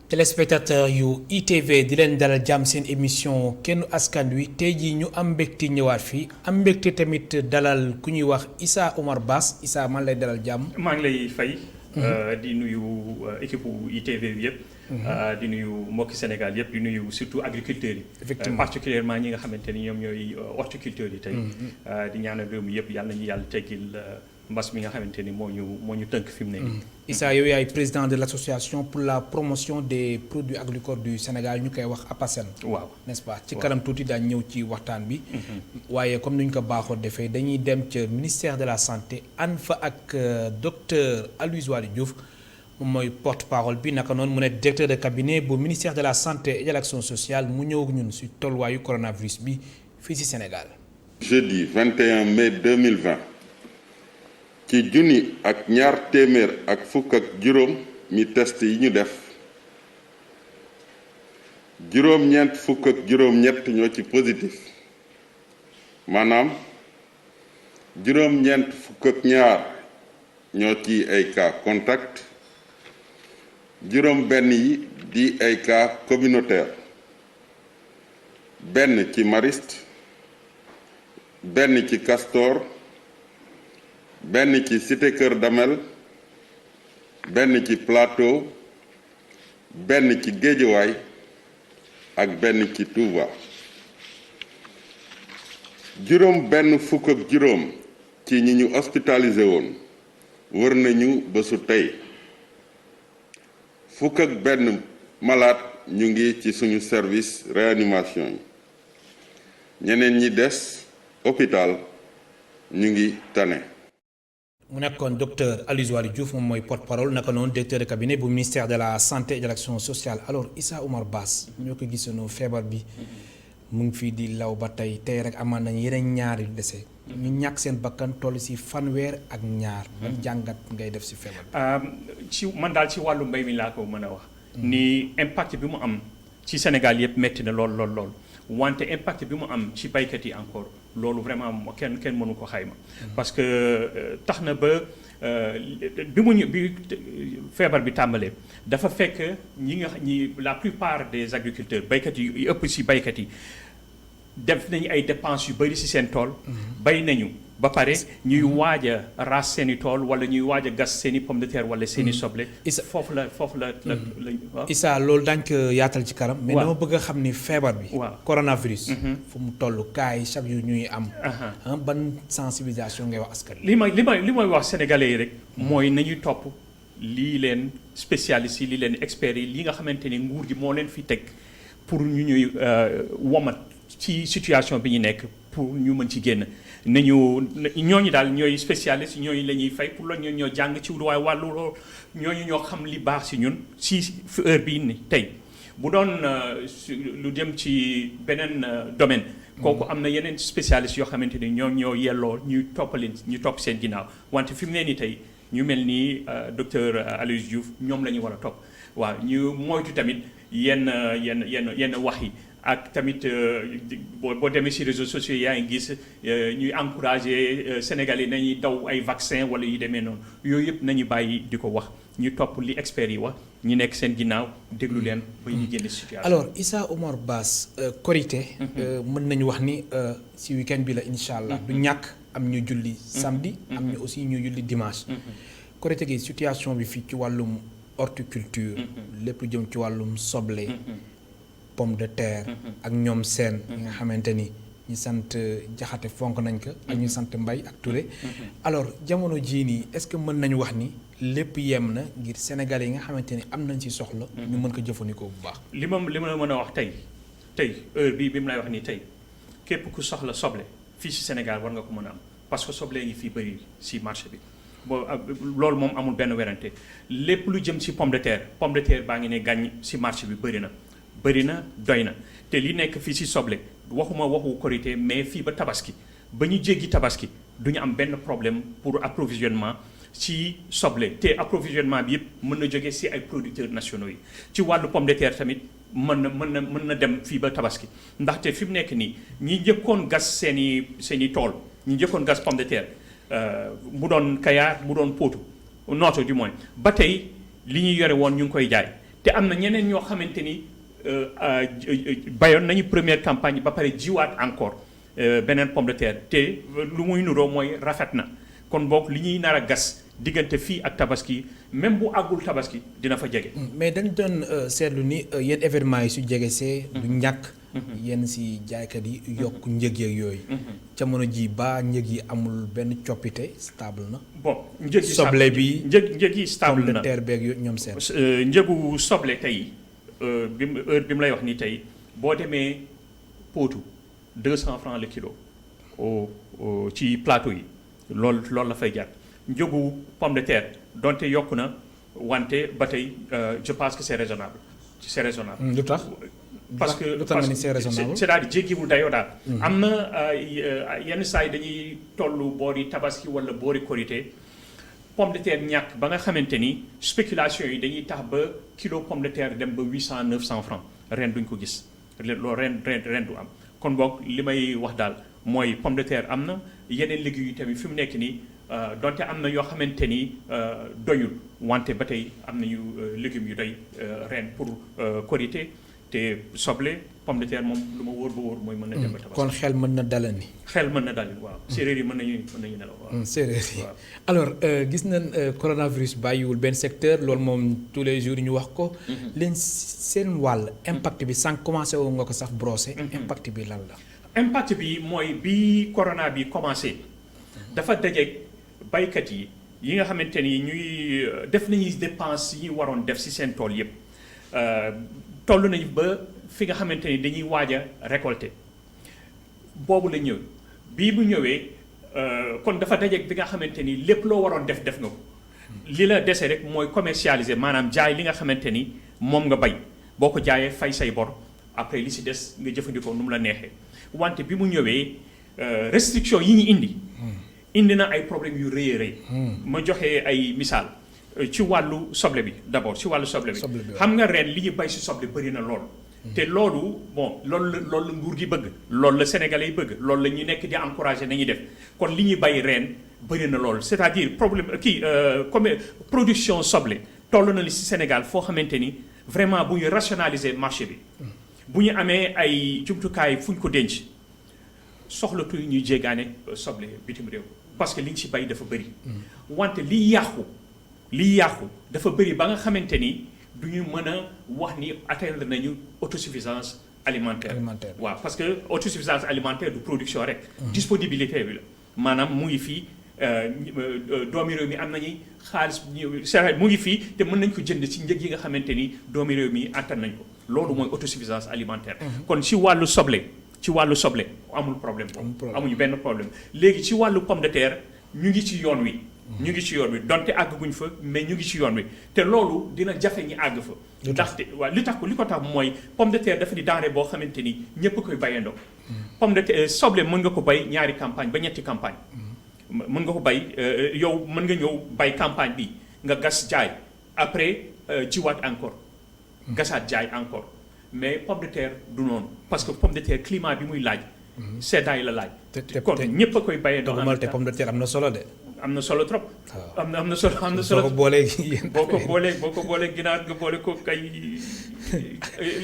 téléspectateur yu ITV di leen dalal jàmm seen émission kennu askan wi tey jii ñu am mbégte ñëwaat fii am mbégte tamit dalal ku ñuy wax Issa Oumar Bass Issa man lay dalal jàmm. maa ngi lay fay. di nuyu équipe ITV bi yëpp. di nuyu mbokki Sénégal yëpp di nuyu surtout agriculteurs yi. effectivement particulièrement ñi nga xamante ni ñoom ñooy horticulteurs yi tey. di ñaanal réew mi yëpp yàlla nañu yàlla teggil mbas mi nga xamante ni moo ñu tënk fi mu nekk. Issa yow yaay président de l' association pour la promotion des produits agricoles du Sénégal ñu koy wax APASEN. waaw n'est-ce pas ci kanam tuuti daañu ñëw ci waxtaan bi. waaye comme ni ñu ko baaxoo defee dañuy dem ca ministère de la santé ànd fa ak docteur Aloyse Waly Diouf moom mooy porte-parole bi naka noonu mu nekk directeur de cabinet bu ministère de la santé et de l'action sociale mu ñëw ak ñun si tolluwaayu coronavirus bi fii si Sénégal. jeudi 21 mai 2020. ci junni ak ñaar téeméer ak fukk ak juróom mi test yi ñu def juróom-ñeent fukk ak juróom-ñett ñoo ci positif maanaam juróom-ñeent fukk ak ñaar ñoo ci ay cas contact juróom-benn yi di ay cas communautaire benn ci Mariste benn ci Castor. benn ci cité Kër Damel benn ci Plateau benn ci Géejawaay ak benn ci Touba juróom benn fukk ak juróom ci ñi ñu hospitalisé woon wër nañu bésu tey fukk ak benn malade ñu ngi ci suñu service réanimation yi ñeneen ñi des hôpital ñu ngi tane. mu nekkoon docteur Aloyse Waly Diouf moom mooy porte-parole naka noonu directeur de cabinet bu ministère de la santé et de l'action sociale alors Issa Oumar Bass ñoo ko gisandoo feebar bi mu ngi fii di law ba tey rek amaan nañu yeneen ñaar yu dese. ñu ñàkk seen bakkan toll si fanweer ak ñaar. ban jàngat ngay def si feebar bi. ci man daal ci wàllu mbay mi laa ko mën a wax. ni impact bi mu am ci Sénégal yëpp métti na lool wante impact bi mu am ci baykat yi encore. loolu vraiment kenn mënu ko xayma parce que tax na ba bi feebar bi tàmbalee dafa fekk ñi la plupart des agriculteurs baykat yi ëpp ci baykat yi def nañu ay dépenses yu bari ci seen tool bay nañu ba pare ñuy waaj a raas seen i tool wala ñuy waaj a gas seen i pomme de terre wala seen i soble. foofu la Issa loolu daañu ko yaatal ci kanam. mais dama bëgg a xam ni feebar bi. coronavirus. fu mu toll cas yi chaque jour ñuy am. ban sensibilisation ngay wax askan li may wax sénégalais yi rek. mooy nañuy topp lii leen spécialistes yi lii leen experts yi li nga xamante ni nguur gi moo leen fi teg pour ñu ñuy womat ci situation bi ñu nekk pour ñu mën ci génn. ñooñu daal ñooy spécialiste ñooñu la ñuy fay pour la ñoo jàng ci waaye wàllu ñooñu ñoo xam li baax si ñun si heure bii ni tey bu doon lu jëm ci beneen domaine kooku am na yeneen spécialiste yoo xamante ni ñoo yelloo ñu topp seen ginnaaw wante fi mu ne nii tey ñu mel ni docteur Aloyse Diouf ñoom la ñu war a topp waaw ñu moytu tamit yenn wax yi ak tamit boo demee ci réseaux sociaux yaa ngi gis ñuy encourager Sénégalais yi nañuy daw ay vaccin wala yu demee noonu yooyu yëpp nañu bàyyi di ko wax ñu topp li experts yi wax ñu nekk seen ginnaaw déglu leen ba ñu génne situation. alors Issa Oumar Bass Korité mën nañu wax ni ci week-end bi la incha allah. du ñàkk am ñu julli samedi. am ñu aussi ñu julli dimanche. Korité gi situation bi fii ci wàllum horticulture. lépp lu jëm ci wàllum soble. pomme de terre ak ñoom seen ñi nga xamante ni ñu sant jaxate fonk nañ ko ak ñu sant mbay ak Touré alors jamono jii nii est-ce que mën nañu wax ni lépp yem na ngir sénégalais yi nga xamante ni am nañ ci soxla ñu mën ko jëfandikoo bu baax li ma mën a wax tey heure bi mu lay wax nii tey képp ku soxla soble fii ci Sénégal war nga ko mën a am parce que soble ngi fii bëri ci marché bi loolu moom amul benn werante lépp lu jëm ci pomme de terre baa ngi ne gàññ ci marché bi bëri na doy na te li nekk fii ci soble waxuma waxu Korité mais fii ba tabaski ba ñu jéggi tabaski du ñu am benn problème pour approvisionnement ci soble te approvisionnement bi yëpp mën na jóge ci ay producteurs nationaux yi ci wàllu pomme de terre tamit mën na dem fii ba tabaski ndaxte fi mu nekk nii ñi njëkkoon gas seeni tool ñi njëkkoon gas pomme de terre mu doon Kayar mu doon Potou Noto du moins ba tey li ñuy yore woon ñu ngi koy jaay te am na ñeneen ñoo xamante ni bayoon nañu première campagne ba pare jiwaat encore beneen pomme de terre te lu muy nuroo mooy rafet na kon boog li ñuy nar a gas diggante fii ak tabaski même bu àggul tabaski dina fa jege. mais dañ doon seetlu ni yenn événements yi su jege see du ñàkk yenn si jaaykat yi yokk njëg yeeg yooyu jamono ji ba njëg yi amul benn coppite stable na. bon njëg yi soble bi njëg yi stable pomme na de terre beeg yooyu ñoom seen. njëgu soble tey heure bi mu lay wax ni tey boo demee Potou 200 francs le kilo ci plateau yi loolu la fay jar. njëgu pomme de terre donte yokku na wante ba tey je pense que c'est raisonnable. lu tax parce que lu tax nga ni c'est raisonnable. c'est-à-dire jéggiwul dayoo daal. am na yenn saa yi dañuy tollu boori tabaski wala boori korité pomme de terre ñàkk ba nga xamante ni spéculation yi dañuy tax ba kilo pomme de terre dem ba 800 900 francs ren duñ ko gis loolu ren du am kon boog li may wax daal mooy pomme de terre am na yeneen légumes yi tamit fi mu nekk nii. donte am na yoo xamante ni doyul wante ba tey am nañu légumes yu doy ren pour korité te soble pomme de terre moom lu ma wóor ba wóor mooy mën na dem ba tabaski. kon xel mën na dalal ni. xel mën na dalal waaw. séeréer yi mën nañu nelaw waaw. séeréer yi waaw. alors gis nañ coronavirus bàyyiwul benn secteur loolu moom tous les jours ñu wax ko. leen seen wàll impact bi sànq commencé woo nga ko sax brosser. impact bi lan la. impact bi mooy bi corona bi commencé dafa dajeeg baykat yi nga xamante ni ñuy def nañuy dépense yi ñu waroon def ci seen tool yëpp toll nañu ba fi nga xamante ni dañuy waaj a récolter boobu la ñëw bii bu ñëwee kon dafa dajeeg bi nga xamante ni lépp loo waroon def nga ko li la dese rek mooy commercialiser maanaam jaay li nga xamante ni moom nga bay boo ko jaayee fay say bor après li ci des nga jëfandikoo nu mu la neexee wante bi mu ñëwee restriction yi ñu indi na ay problèmes yu rëy a rëy ma joxe ay misaal ci wàllu soble bi d'abord ci wàllu soble bi xam nga ren li ñu bay ci soble bëri na lool te loolu bon loolu la nguur gi bëgg loolu la sénégalais yi bëgg loolu la ñu nekk di encourager nañuy def kon li ñuy bay ren bëri na lool c'est-à-dire problème comme production soble toll na li ci Sénégal foo xamante ni vraiment bu ñu rationaliser marché bi bu ñu amee ay jumtukaay fu ñu ko denc soxlatu ñuy jéggaane soble bitim réew parce que li ñu ci bay dafa bëri wante liy yàqu dafa bëri ba nga xamante ni du ñu mën a wax ni atteindre nañu autosuffisance alimentaire waaw parce que autosuffisance alimentaire du production rek disponibilité bi la maanaam mu ngi fii doomi réew mi am nañu xaalis mu ngi fii te mën nañ ko jënd ci njëg yi nga xamante ni doomi réew mi attan nañ ko loolu mooy autosuffisance alimentaire kon ci wàllu soble amul problème boobu amuñu benn problème léegi ci wàllu pomme de terre ñu ngi ci yoon wi donte àgguñ fa mais ñu ngi ci yoon wi te loolu dina jafe ñi àgg fa ndaxte waaw li ko tax mooy pomme de terre dafa di denrée boo xamante ni ñëpp koy bayandoo pomme de terre soble mën nga ko bay ñaari campagne ba ñetti campagne mën nga ko bay yow mën nga ñëw bay campagne bi nga gas jaay après jiwaat encore gasaat jaay encore mais pomme de terre du noonu parce que pomme de terre climat bi muy laaj seddaay la laaj kon ñëpp a koy bayee doo te pomme de terre am na solo de am na solo trop am na solo boo ko boolee ginaar nga boole ko kay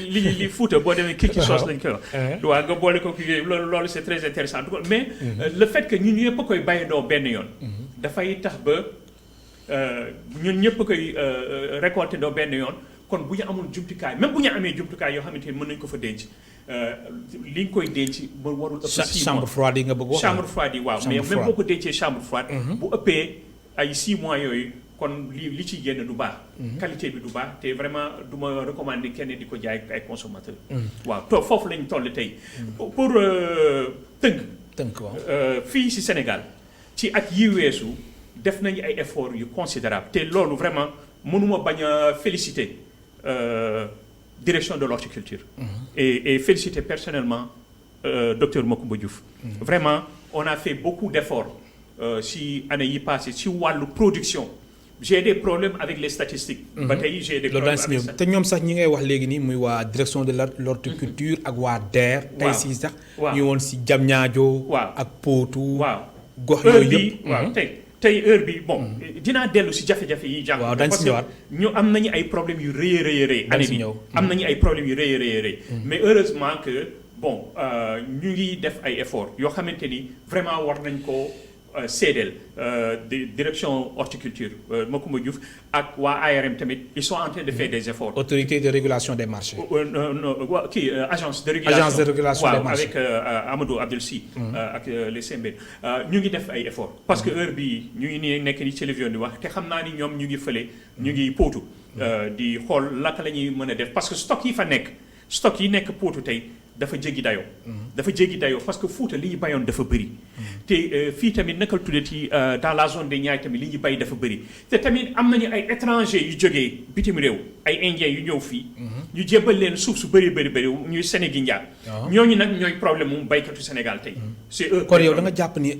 li Fuuta boo demee kii soos lañ koy wax waaw nga boole ko kii loolu c'est très intéressant mais le fait que ñun ñëpp a koy bayee doo benn yoon dafay tax ba ñun ñëpp a koy récolter doo benn yoon kon bu ñu amul jumtukaay même bu ñu amee jumtukaay yoo xamante ni mën nañu ko fa denc li nga koy denc ba warul ëpp 6 mois chambre froide yi nga bëgg wax chambre froide yi waaw mais même boo ko dencee chambre froide bu ëppee ay 6 mois yooyu kon li ciy génn du baax qualité bi du baax te vraiment du ma recommander kenn di ko jaay ay consommateur waaw foofu lañ toll tey pour tënk waaw fii ci Sénégal ci at yi weesu def nañu ay efforts yu considérable te loolu vraiment mënuma bañ a féliciter direction de l'horticulture et féliciter personnellement docteur Macoumba Diouf vraiment on a fait beaucoup d'efforts si année yi passé si wàllu production j'ai des problèmes avec les statistiques ba tey j'ai des problèmes avec te ñoom sax ñi ngay wax léegi nii muy waa direction de l'horticulture ak waa DER tey si sax ñu woon si Diamniadio ak Potou waaw gox yooyu yëpp waaw tey tey heure bi bon dinaa dellu si jafe-jafe yi jàng. waaw dañ si ñëwaat ñu am nañu ay problèmes yu rëy année bi am nañu ay problèmes yu rëy mais heureusement que bon ñu ngi def ay efforts yoo xamante ni vraiment war nañ ko CDL direction horticulture Macoumba Diouf ak waa ARM tamit ils sont en train de faire des efforts. autorité de régulation des marchés. non kii agence de régulation agence de régulation des marchés avec Amadou Abdel Sy ak les Sembène ñu ngi def ay efforts. parce que heure bii ñu ngi nii nekk ni télévision di wax te xam naa ni ñoom ñu ngi fële ñu ngi Potou di xool naka la ñuy mën a def parce que stock yi nekk Potou tey dafa jéggi dayoo parce que Fouta li ñu bayoon dafa bëri te fii tamit naka la tuddati dans la zone des Niayes tamit li ñu bay dafa bëri te tamit am nañu ay étrangers yu jógee bitim réew ay indiens yu ñëw fii ñu jébbal leen suuf su bëri ñuy Sénégindia ñooñu nag ñooy problème mu baykatu Sénégal tey c'est eux kon yow da nga jàpp ni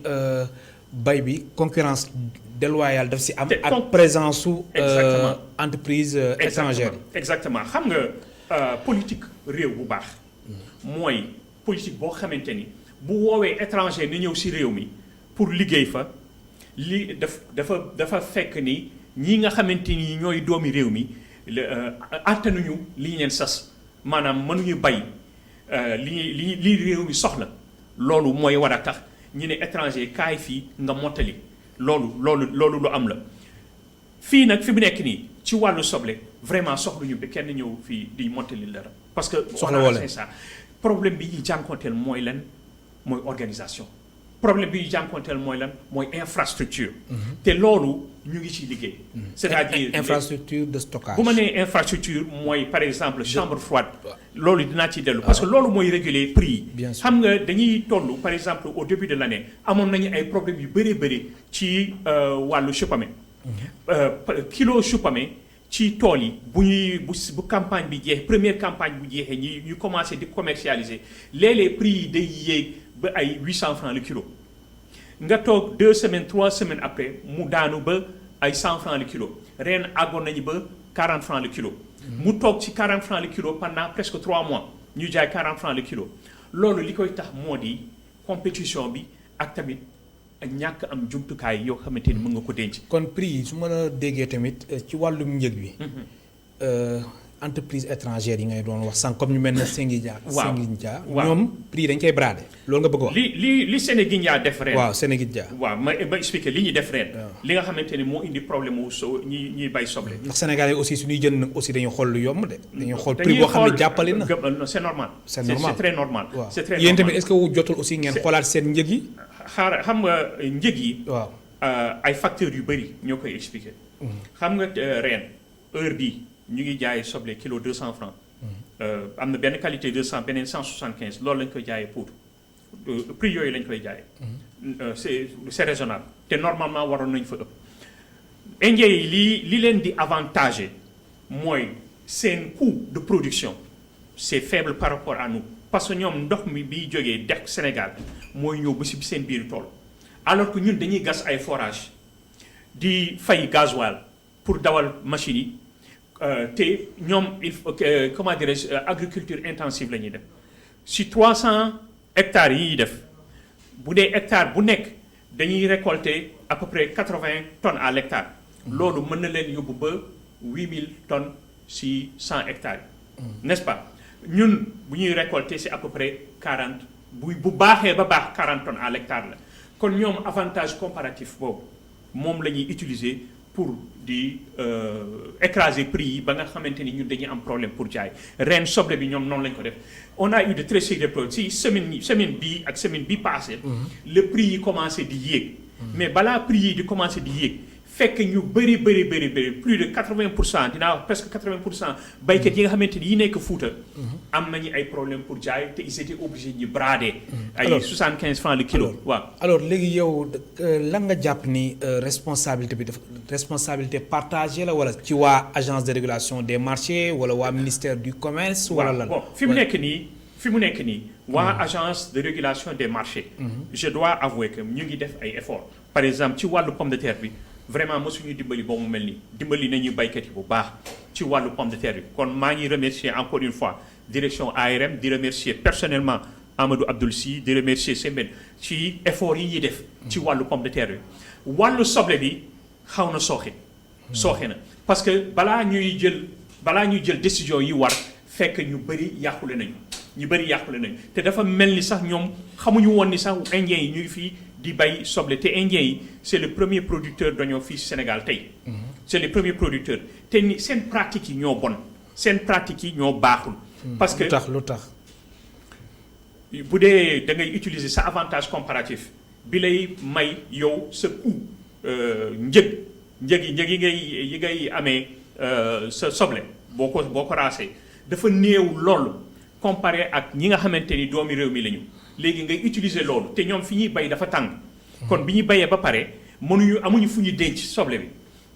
bay bi concurrence déloyale daf si am ak présence su entreprise étrangère exactement xam nga politique réew bu baax mooy politique boo xamante ni bu woowee étranger ni ñëw si réew mi pour liggéey fa li dafa fekk ni ñi nga xamante ni ñooy doomi réew mi attanuñu li ñu leen sas maanaam mënuñu bay li réew mi soxla loolu mooy war a tax ñu ne étranger kaay fii nga mottali loolu lu am la fii nag fi mu nekk nii ci wàllu soble vraiment soxluñu bi kenn ñëw fii di mottali dara parce que soxla wala c'est ça problème bi ñuy jànkonteel mooy lan mooy organisation problème bi ñuy jànkonteel mooy lan mooy infrastructure te loolu ñu ngi ciy liggéey c'est-à-dire infrastructure de stockage bu ma nee infrastructure mooy par exemple chambre froide loolu dinaa ciy dellu parce que loolu mooy réguler prix yi xam nga dañuy toll par exemple au début de l'année amoon nañu ay problèmes yu bëri ci wàllu chou pommé kilo chou pommé ci tool yi bu campagne bi jeex première campagne bu jeexee ñu commencé di commercialiser léeg-léeg prix yi day yéeg ba ay 800 francs le kilo nga toog 2 semaines 3 semaines après mu daanu ba ay 100 francs le kilo ren àggoon nañu ba 40 francs le kilo mu toog ci 40 francs le kilo pendant presque 3 mois ñu jaay 40 francs le kilo loolu li koy tax moo di compétition bi ak tamit ñàkk am jumtukaay yoo xamante ni mën nga ko denc. kon prix yi su ma la déggee tamit ci wàllum njëg bi. entreprise étrangère yi ngay doon wax sànq comme ñu mel ne Sénégindia. ñoom prix dañ koy brader. loolu nga bëgg a wax. li Sénégindia def ren. waaw Sénégindia. waaw ma expliquer li ñuy def ren. li nga xamante ni moo indi problème mu ñuy bay soble. ndax Sénégalais aussi suñuy jënd nag aussi dañuy xool lu yomb de. dañuy xool prix boo xam ne jàppale na. c'est normal. c'est normal c'est très normal. waaw c'est très yéen normal tamit est-ce que jotul aussi ngeen xoolaat seen njëg yi. xam nga njëg yi. waaw ay facteurs yu bëri ñoo koy expliquer. xam nga ren heure bii ñu ngi jaay soble kilo 200 francs. am na benn qualité 200 beneen 175 loolu lañ koy jaayee pour prix yooyu lañ koy jaayee. c'est raisonnable te normalement waroon nañ fa ëpp. Indien yi li leen di avantager mooy seen coût de production c'est faible par rapport à nous parce que ñoom ndox mi biy jógee dex Sénégal mooy ñëw ba si seen biir tool alors que ñun dañuy gas ay forage di fay gasoil pour dawal machines yi te ñoom il faut comment dirais-je agriculture intensive la ñuy def si 300 hectares yi ñuy def bu dee hectare bu nekk dañuy récolter à peu près 80 tonnes à l'hectare loolu mën na leen yóbbu ba 8000 tonnes si 100 hectares yi n'est-ce pas ñun bu ñuy récolter c'est à peu près 40 bu baaxee ba baax 40 tonnes à l'hectare la kon ñoom avantage comparatif boobu moom la ñuy utiliser pour di écraser prix yi ba nga xamante ni ñun dañuy am problème pour jaay ren soble bi ñoom noonu lañ ko def on a eu de très sérieux problèmes si semaine bii ak semaine bii passée le prix yi commencé di yéeg mais balaa prix yi di commencé di yéeg fekk ñu bëri plus de 80% dinaa wax presque 80% baykat yi nga xamante ni yi nekk Fuuta am nañu ay problème pour jaay te ils étaient obligés ñu brader ay 75 francs le kilo waaw alors léegi yow lan nga jàpp ni responsabilité bi dafa responsabilité partagée la wala ci waa agence de régulation des marchés wala waa ministère du commerce wala lan bon fi mu nekk nii waa agence de régulation des marchés je dois avouer que ñu ngi def ay efforts par exemple ci wàllu pomme de terre bi vraiment mosuñu dimbali ba mu mel nii dimbali nañu baykat yi bu baax ci wàllu pomme de terre bi kon maa ngi remercier encore une fois direction ARM di remercier personnellement Amadou Abdoul Sy di remercier Sembène ci effort yi ñuy def ci wàllu pomme de terre bi wàllu soble bi xaw na sooxe na parce que balaa ñuy jël décision yi war fekk ñu bëri yàqule nañu te dafa mel ni sax ñoom xamuñu woon ni sax indien yi ñuy fii di bay soble te indien yi c'est le premier producteur d'oignon fii Sénégal tey c'est le premier producteur te ni seen pratique yi ñoo bon seen pratique yi ñoo baaxul parce que lu tax bu dee da ngay utiliser sa avantage comparatif bi lay may yow sa coût njëg yi ngay amee sa soble boo ko raasee dafa néew loolu comparé ak ñi nga xamante ni doomi réew mi lañu léegi ngay utiliser loolu te ñoom fi ñuy bay dafa tàng kon bi ñuy bayee ba pare amuñu fu ñu denc soble bi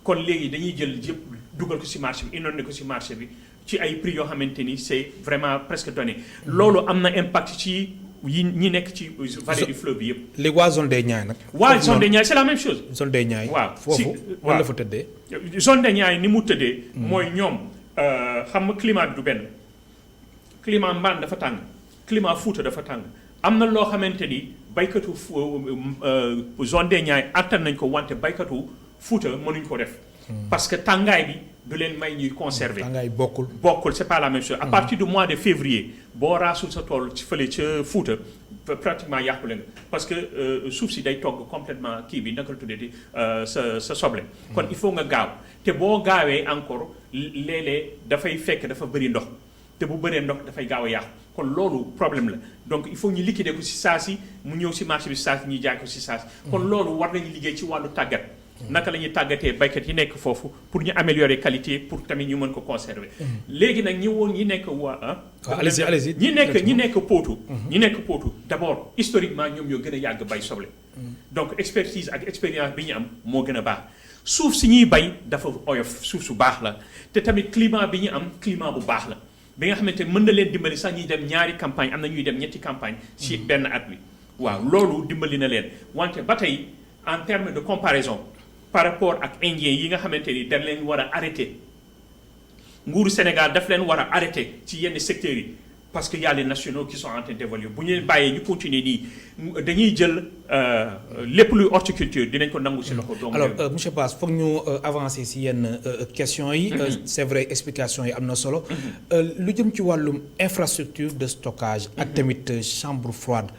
kon léegi dañuy jël yëpp dugal ko ci marché bi inondé ko ci marché bi ci ay prix yoo xamante ni c'est vraiment presque donné loolu am na impact ci ñi nekk ci vallée du fleuve bi yëpp. léegi waa zone des Niayes nag. waa zone des Niayes c'est la même chose. zone des Niayes. waaw foofu lan la fa tëddee. zone des Niayes ni mu tëddee. mooy ñoom xam nga climat bi du benn. climat Mbane dafa tàng climat Fouta dafa tàng am na loo xamante ni baykatu zone des Niayes attan nañ ko wante baykatu Fouta mënuñ ko def. parce que tàngaay bi du leen may ñuy conserver. tàngaay bokkul c'est pas la même chose. à partir du mois de février boo raasul sa tool ci fële ca Fouta pratiquement yàqule nga parce que suuf si day togg complètement kii bi naka la tuddee sa soble. kon il faut nga gaaw te boo gaawee encore léeg-léeg dafay fekk dafa bëri ndox te bu bëree ndox dafay gaaw a yàqu kon loolu problème la donc il faut ñu liquider ko si saa si mu ñëw si marché bi si saa si ñuy jaay ko si saa si. kon loolu war nañu liggéey ci wàllu tàggat. naka la ñuy tàggatee baykat yi nekk foofu pour ñu améliorer qualité pour tamit ñu mën ko conserver. léegi nag ñi nekk allez-y ñi nekk Potou. ñi nekk Potou d'abord historiquement ñoom ñoo gën a yàgg bay soble. donc expertise ak expérience bi ñu am moo gën a baax suuf si ñuy bay dafa oyof suuf su baax la te tamit climat bi ñu am climat bu baax la bi nga xamante mën na leen dimbali sax ñuy dem ñaari campagne am na ñuy dem ñetti campagne ci benn at bi waaw loolu dimbali na leen wante ba tey en termes de comparaison. par rapport ak indien yi nga xamante ni dañ leen war a arrêter nguuru Sénégal daf leen war a arrêter ci yenn secteurs yi parce que y a les nationaux qui sont en train d'évoluer bu ñu leen bàyyee ñu continuer nii dañuy jël lépp luy horticulture dinañ ko nangu ci loxo doomu. alors monsieur Bass foog ñu avancer ci yenn questions yi. c'est vrai explication yi am na solo. lu jëm ci wàllum infrastructure de stockage. ak tamit chambre froide.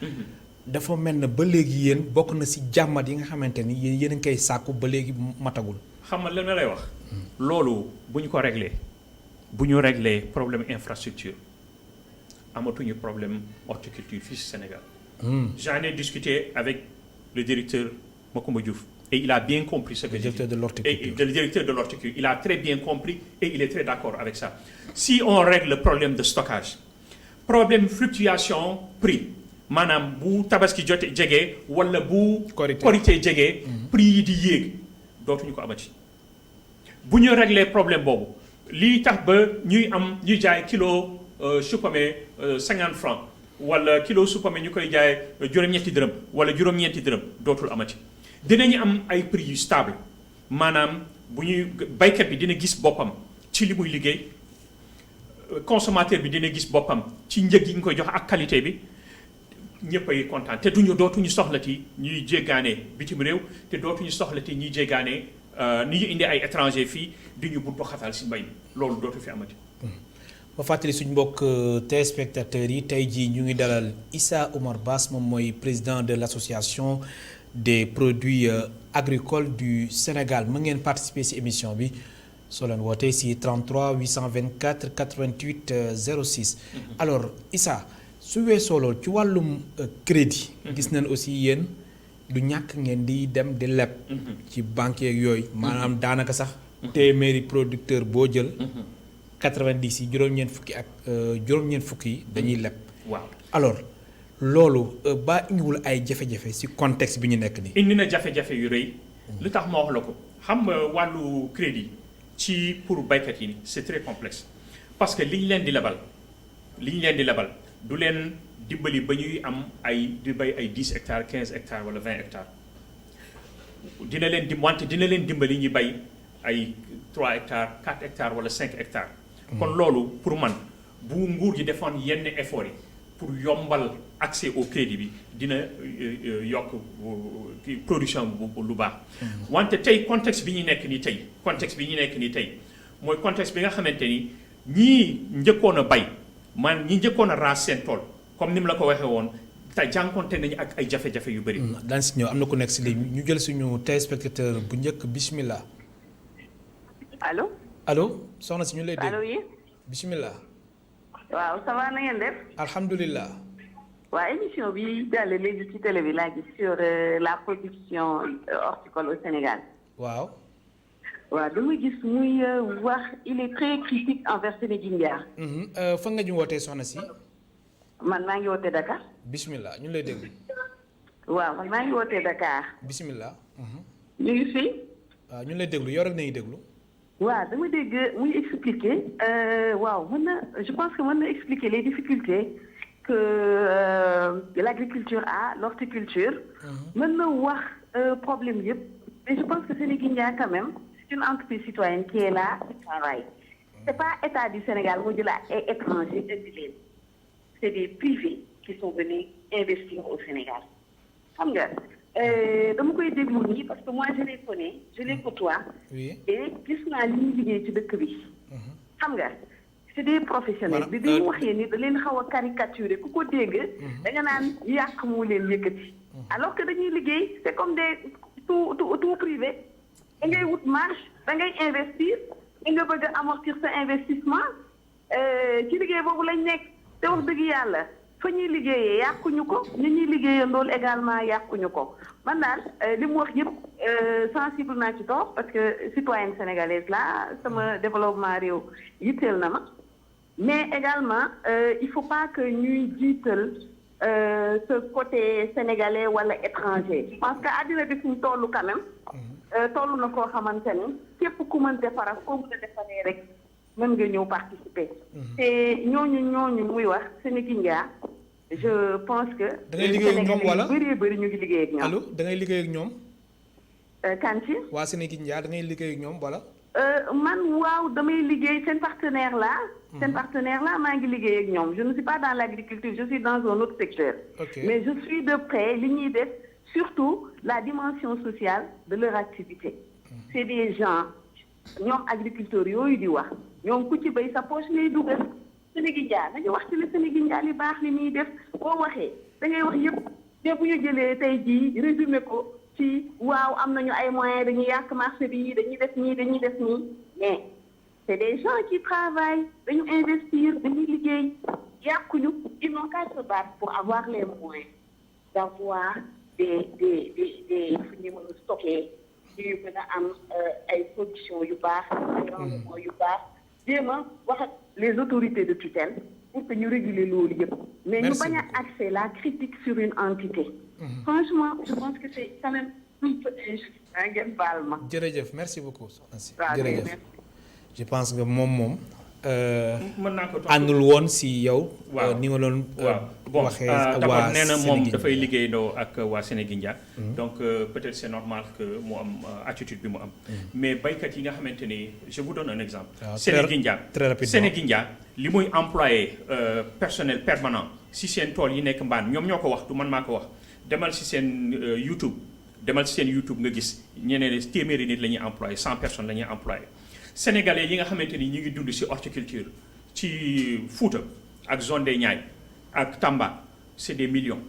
dafa mel na ba léegi yéen bokk na ci jàmmat yi nga xamante ni yéen a ngi koy sàkku ba léegi matagul. xam nga lan la lay wax. loolu bu ñu ko réglé problème infrastructure amatuñu problème horticulture fii ci Sénégal. J'en ai discuté avec le directeur Macoumba Diouf et il a bien compris ce que je dis. Le directeur de l'horticulture il a très bien compris et il est très d'accord avec ça. Si on règle le problème de stockage problème fluctuation prix. maanaam bu tabaski jege wala bu korité jege prix yi di yéeg dootuñu ko amati bu ñu régler problème boobu lii tax ba ñuy jaay kilo supame 50 francs wala kilo supame ñu koy jaay juróom-ñetti dërëm wala juróom-ñeenti dërëm dootul amati dinañu am ay prix yu stable maanaam bu ñuy baykat bi dina gis boppam ci li muy liggéey consommateur bi dina gis boppam ci njëg yi ñu koy jox ak qualité bi ñëpp ay kontaan te dootuñu soxlati ñuy jéggaane bitim réew te dootuñu soxlati ñuy jéggaane ni ñu indi ay étranger fii di ñu buntu xatal ci mbay mi loolu dootu fi amati. ma fàttali suñu mbokk téléspectateurs yi tey jii ñu ngi dalal Issa Oumar Bass moom mooy président de l'association des produits agricoles du Sénégal mu ngeen participer ci émission bi soo leen wootee ci 33 824 88 06. alors Issa. su weesoo loolu ci wàllum crédit. gis nañ aussi yéen du ñàkk ngeen di dem di leb. ci banque yeeg yooyu. maanaam daanaka sax. téeméeri producteur boo jël. 90 yi juróom-ñeent fukki ak juróom-ñeent fukki yi dañuy leb. waaw alors loolu ba indiwul ay jafe-jafe ci contexte bi ñu nekk nii. indi na jafe-jafe yu rëy. lu tax ma wax la ko xam nga wàllu crédit ci pour baykat yi c'est très complexe parce que li ñu leen di lebal du leen dimbali ba ñuy am di bay ay 10 hectares 15 hectares wala 20 hectares dina leen dimbali ñu bay ay 3 hectares 4 hectares wala 5 hectares. kon loolu pour man bu nguur gi defoon yenn effort yi pour yombal accès au crédit bi dina yokk production bu lu baax. wante tey contexte bi ñu nekk nii tey mooy contexte bi nga xamante ni ñii njëkkoon a bay ñi njëkkoon a raas seen tool comme ni mu la ko waxee woon te jànkonte nañu ak ay jafe-jafe yu bëri. daan si ñëw am na ku nekk si léegi ñu jël suñu téléspectateur bu njëkk bismillah. allo soxna si ñu lay dégg. allo oui. bismillah. waaw ça va na ngeen def. alhamdulilah. waa émission bi jàll léegi ci télé bi laa gis sur la production horticole au Sénégal. waaw. waaw dama gis muy wax il est très critique envers Sénégindia. fan nga ñu wootee soxna si. man maa ngi wootee Dakar. bismillah ñu lay déglu. waaw man maa ngi wootee Dakar. bismillah. ñu ngi fi. waaw ñu lay déglu yow rek nañuy déglu. waaw dama dégg muy expliquer waaw mën na je pense que mën na expliquer les difficultés que l'agriculture a l'horticulture. mën na wax problème yëpp. mais je pense que Sénégindia quand même c'est une entreprise citoyenne qui est là qui travaille. c'est pas État du Sénégal moo jël ay étrangers indi leen. c'est des privés qui sont venus investir au Sénégal xam nga dama koy déglu nii parce que moi je les connais je les côtoie. oui et gis naa li ñu liggéey ci dëkk bi. xam nga c'est des professionnels. bi mu waxee ni da leen xaw a caricaturer ku ko dégg. da nga naan yàq moo leen yëkkati. alors que dañuy liggéey c'est comme des tout privé. da ngay wut marge da ngay investir da nga bëgg a amortir sa investissement ci liggéey boobu lañ nekk. te wax dëgg yàlla fa ñuy liggéeyee yàquñu ko ñu ñuy liggéeyandool également yàquñu ko man daal li mu wax yëpp sensible naa ci toog parce que citoyenne sénégalaise la sama développement réew yitteel na ma mais également il faut pas que ñuy jiital ce côté sénégalais wala étranger parce que àddina bi fu mu toll quand même toll na koo xamante ni képp ku mën defara foo mën a defaree rek mën nga ñëw participer. te ñooñu muy wax Sénégindia je pense que. da ngay liggéey ak ñoom wala bëri ñu ngi liggéey ak ñoom. allo da ngay liggéey ak ñoom. Kanti. waa Sénégindia da ngay liggéey ak ñoom wala. man waaw damay liggéey seen partenaire là. seen partenaire là maa ngi liggéey ak ñoom je ne suis pas dans l'agriculture je suis dans un autre secteur. Okay. mais je suis de près li ñuy def surtout la dimension sociale de leur activité. c'est des gens ñoom agriculteurs yooyu di wax. ñoom ku ci bay sa poche ngay dugal Sénégindia dañu wax ci la Sénégindia li baax li muy def boo waxee da ngay wax yëpp te bu ñu jëlee tey jii résumé ko ci waaw am nañu ay moyens dañuy yàq marché bi dañuy def nii mais c'est des gens qui travaillent dañu investir dañuy liggéey yàquñu ils n'ont qu'à se battre pour avoir les moyens d'avoir des fu ñu mën a stocker yu mën a am ay solutions yu baax ay rendements yu baax jéem a wax ak les autorités de tutelle pour que ñu réguler loolu yëpp mais ñu bañ a axer la critique sur une entité franchement je pense que c'est quand même un peu injuste ngeen baal ma jërëjëf merci beaucoup soxna si waaw jërëjëf je pense que moom mën naa ko àndul woon si yow. waaw ni nga doon. bon waxee d'abord nee na moom dafay liggéeyandoo ak waa Sénégindia. donc peut-être c'est normal que mu am attitude bi mu am. mais baykat yi nga xamante ni je vous donne un exemple. Sénégindia très rapidement Sénégindia li muy employé personnel permanent si seen tool yi nekk mbaan ñoom ñoo ko wax du man maa ko wax demal si seen YouTube nga gis ñeneen téeméeri nit la ñuy employé 100 personnes la ñuy employé. Sénégalais yi nga xamante ni ñu ngi dund ci horticulture ci Fouta ak zone des Niayes ak Tamba c'est des millions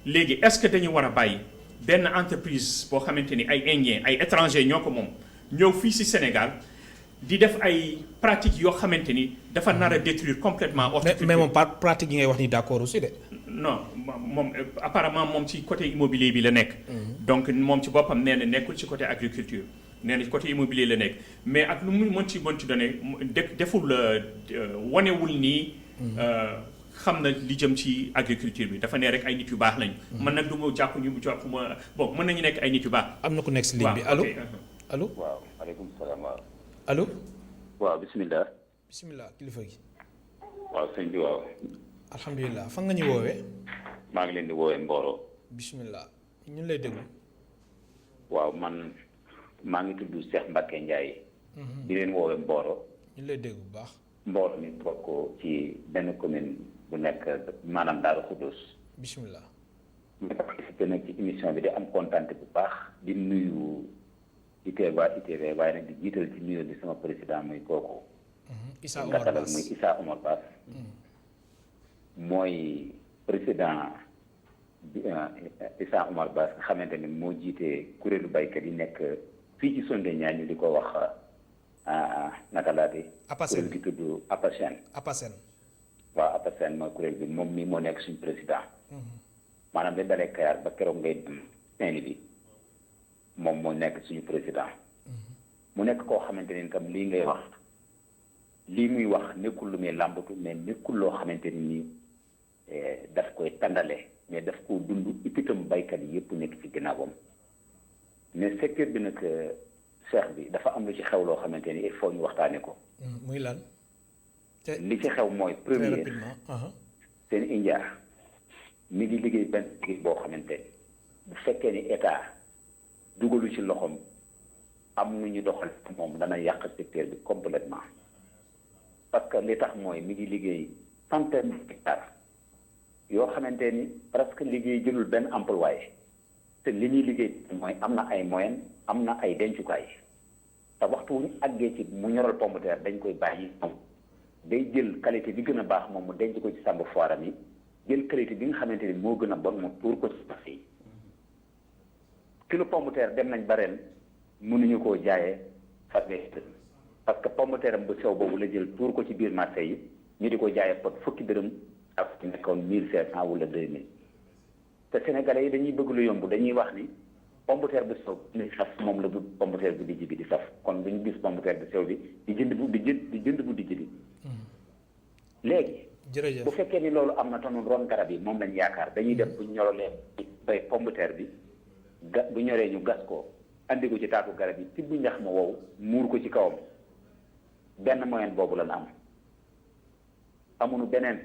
léegi est-ce que dañu war a bàyyi benn entreprise boo xamante ni ay Indiens ay étrangers ñoo ko moom ñëw fii ci Sénégal di def ay pratiques yoo xamante ni dafa nar a détruire complètement horticulture. mais moom pratique yi ngay wax ni d'accord aussi de. non moom apparemment moom ci côté immobilier bi la nekk. donc moom ci boppam nee na nekkul ci côté agriculture. nee na côté immobilier la nekk mais ak lu mu mën ci donné deful wanewul nii xam na li jëm ci agriculture bi dafa ne rek ay nit yu baax lañu. man nag du ma jàpp ma bon mën nañu nekk ay nit yu baax. am na ku nekk si ligne bi allo allo. waaw maaleykum salaam waaw. allo. waaw bisimilah. bisimilah kilifa gi. waaw sëñ bi waaw. alhamdulilah fan nga ñu woowee. maa ngi leen di woowee Mboro. bisimilah ñu lay déglu. waaw man. maa ngi tudd Cheikh Mbacke Ndiaye. di leen woowee Mboro. ñu lay dégg bu baax. Mboro mi bokk ci benn commune bu nekk maanaam Daaru Xuddoos. bismillah. ma participé nag ci émission bi di am kontaante bu baax di nuyu ITV waaye nag di jiital ci nuyoo bi sama président muy kooku. Issa Omar Bass muy Issa Omar Bass. mooy président bi Issa Omar Bass nga xamante ni moo jiite kuréelu baykat yi nekk fii ci Sondéña ñu di ko wax naka laati. Apasen kuréel gi tudd Apasen. Apasen. waaw Apasen mooy kuréel bi moom mii moo nekk suñu président. maanaam dañ dalee Kayar ba keroog ngay dem Saint-Louis moom moo nekk suñu président. mu nekk koo xamante ni tam lii ngay wax lii muy wax nekkul lu muy làmbatu mais nekkul loo xamante ni daf koy tàndale mais daf ko dund ipitam baykat yi yëpp nekk ci ginnaawam mais secteur bi nag cheikh bi dafa am lu ci xew loo xamante ni il faut ñu waxtaane ko. muy lan. li ci xew mooy premier seen India mi ngi liggéey benn liggéey boo xamante bu fekkee ni état dugalu ci loxoom am nu ñu doxal moom dana yàq secteur bi complètement parce que li tax mooy mi ngi liggéey centaine d'hectares yoo xamante ni presque liggéey jëlul benn employé te li ñuy liggéey mooy am na ay moyens am na ay dencukaay te waxtu wu ñu àggee ci mu ñoral pomme de terre dañ koy bàyyi moom day jël qualité bi gën a baax moom mu denc ko ci sàmb foiram yi jël qualité bi nga xamante ni moo gën a bon mu tuur ko ci marché yi kilo pomme de terre dem nañ ba ren mënuñu koo jaayee fanweeri parce que pomme de terre am bu sew boobu la jël tuur ko ci biir marché yi ñu di ko jaayee pot fukki dërëm ak nekkoon 1500 wala 2000 te sénégalais yi dañuy bëgg lu yomb dañuy wax ni pomme de terre bu sew ni saf moom la bu pomme de terre bu dijj bi di saf kon duñu gis pomme de terre bu sew bi di jënd bu dijj bi léegi jërëjëf bu fekkee ni loolu am na tonu ron garab yi moom lañ yaakaar dañuy def bu ñorolee bay pomme de terre bi bu ñoree ñu gas ko andi ko ci taatu garab yi ci bu ñax ma wow muur ko ci kawam benn moyen boobu la am amuñu beneen.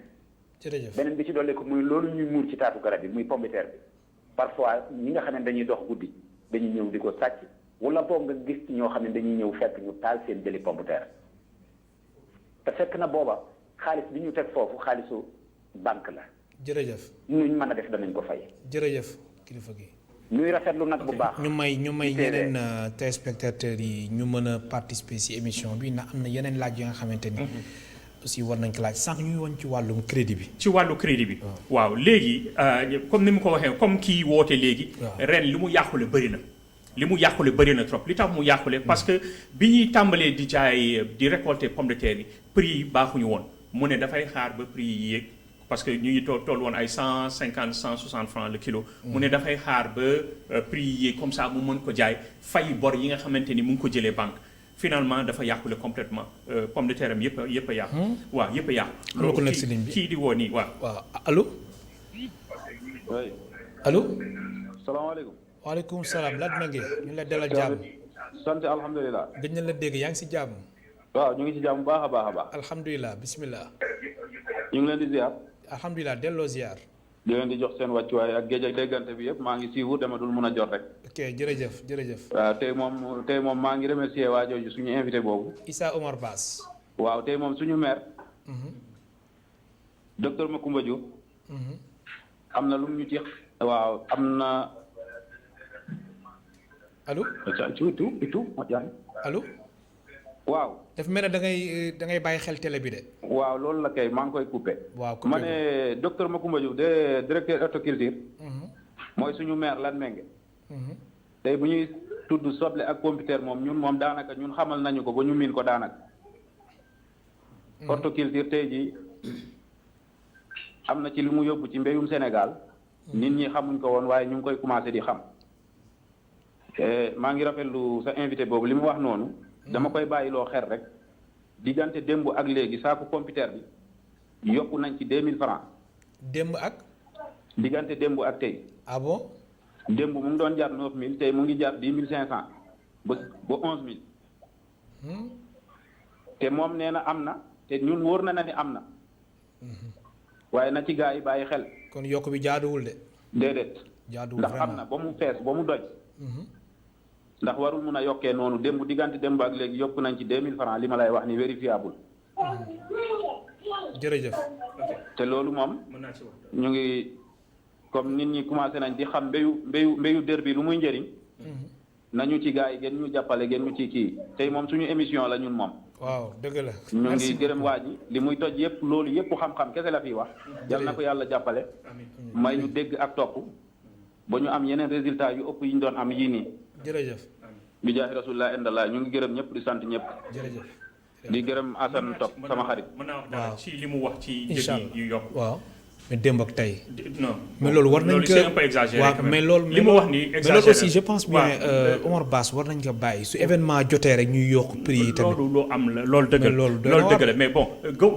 jërëjëf beneen bi ci dolli ko muy loolu ñuy muur ci taatu garab yi muy pomme de terre bi parfois ñi nga xam ne dañuy dox guddi dañuy ñëw di ko sàcc wala boog nga gis ci ñoo xam ne dañuy ñëw fekk ñu taal seen jëli pomme de terre te fekk na booba xaalis bi ñu teg foofu xaalisu banque la. jërëjëf nuñ mën a def danañ ko fay. jërëjëf kilifa gi. ñuy rafetlu nag bu baax. ñu may ñeneen téléspectateurs yi ñu mën a participer ci émission bi ndax am na yeneen laaj yi nga xamante ni. aussi war nañ ko laaj sànq ñuy woon ci wàllum crédit bi. ci wàllu crédit bi. waaw léegi comme ni mu ko waxee comme kii woote léegi. ren li mu yàqule bëri na. li mu yàqule bëri na trop li tax mu yàqule parce que bi ñuy tàmbalee di jaay di récolter pomme de terre yi prix yi baaxuñu woon mu ne dafay xaar ba prix yi yéeg parce que ñu ngi toll woon ay 150 160 francs le kilo. mu ne dafay xaar ba prix yi yéeg comme ça mu mën ko jaay fay bor yi nga xamante ni mu ngi ko jëlee banque. finalement dafa yàqule complètement pomme de terre am yëpp a yàqu. waaw yëpp a yàqu. am na ko nekk si ligne bi kii di woo nii waaw. waaw allo. oui. allo. salaamaaleykum. waaleykum salaam laaj na ngeen ñu ngi lay dalal jàmm. sant alhamdulilah. gëj na la dégg yaa ngi si jàmm. waaw ñu ngi ci jàmm bu baax a baax a baax. alhamdulilah bisimilah. ñu ngi leen di ziar. alhamdulilah delloo ziar. di leen di jox seen wàccuwaay ak géej ak déggante bi yëpp maa ngi siiwu dama dul mën a jot rek. ok jërëjëf jërëjëf. waaw tey moom maa ngi remercier waa jooju suñu invité boobu. Issa Omar Bass. waaw tey moom suñu maire. docteur Macoumba Diop. am na lu mu ñu ci. waaw am na. allo. allo. waaw. daf mel ne da ngay bàyyi xel télé bi de. waaw loolu la kay maa ngi koy coupé. waaw coupé ma ne docteur Macoumba Diouf de directeur horticulture. mooy suñu maire lan menge. tey bu ñuy tudd soble ak computer moom ñun moom daanaka ñun xamal nañu ko ba ñu miin ko daanaka. horticulture tey jii am na ci li mu yóbbu ci mbéyum Sénégal. nit ñi xamuñ ko woon waaye ñu ngi koy commencé di xam. maa ngi rafetlu sa invité boobu li mu wax noonu. dama koy bàyyiloo xel rek diggante démb ak léegi saaku computer bi yokku nañ ci 2000 francs. démb ak. diggante démb ak tey. ah bon. démb mu ngi doon jar 9000 tey mu ngi jar 10500 ba 11000. te moom nee na am na te ñun wóor na ni am na. waaye na ci gaa yi bàyyi xel. kon yokk bi jaaduwul de. déedéet. jaaduwul ndax am na ba mu fees ba mu doj. ndax warul mun a yokkee noonu diggante démb ak léegi yokku nañ ci 2000 francs li ma lay wax ni vérifiable. jërëjëf. te loolu moom ñu ngi comme nit ñi commencé nañ di xam mbéyu dër bi lu muy njëriñ. nañu ci gars yi gën ñu jàppale gën ñu ci kii tey moom suñu émission la ñun moom. waaw dëgg la. ñu ngi gërëm waa ji li muy toj yëpp loolu yëpp xam-xam kese la fiy wax. yal na ko yàlla jàppale. may ñu dégg ak topp. ba ñu am yeneen résultat yu ëpp yi ñu doon am yii nii. jërëjëf. bi jaahi rasulillah indallah ñu ngi gërëm ñëpp di sant ñëpp. jërëjëf. di gërëm Assane Top sama xarit. mën naa wax dara ci li mu wax ci njëg yu yokk. waaw mais démb ak tey. non mais loolu war nañ ko c'est un peu exagéré. waaw mais loolu li mu wax nii exagéré mais loolu aussi je pense bien Omar Bass war nañ ko bàyyi su événement jotee rek ñuy yokk prix yi tamit. loolu loo am la loolu dëgg la loolu dëgg la mais bon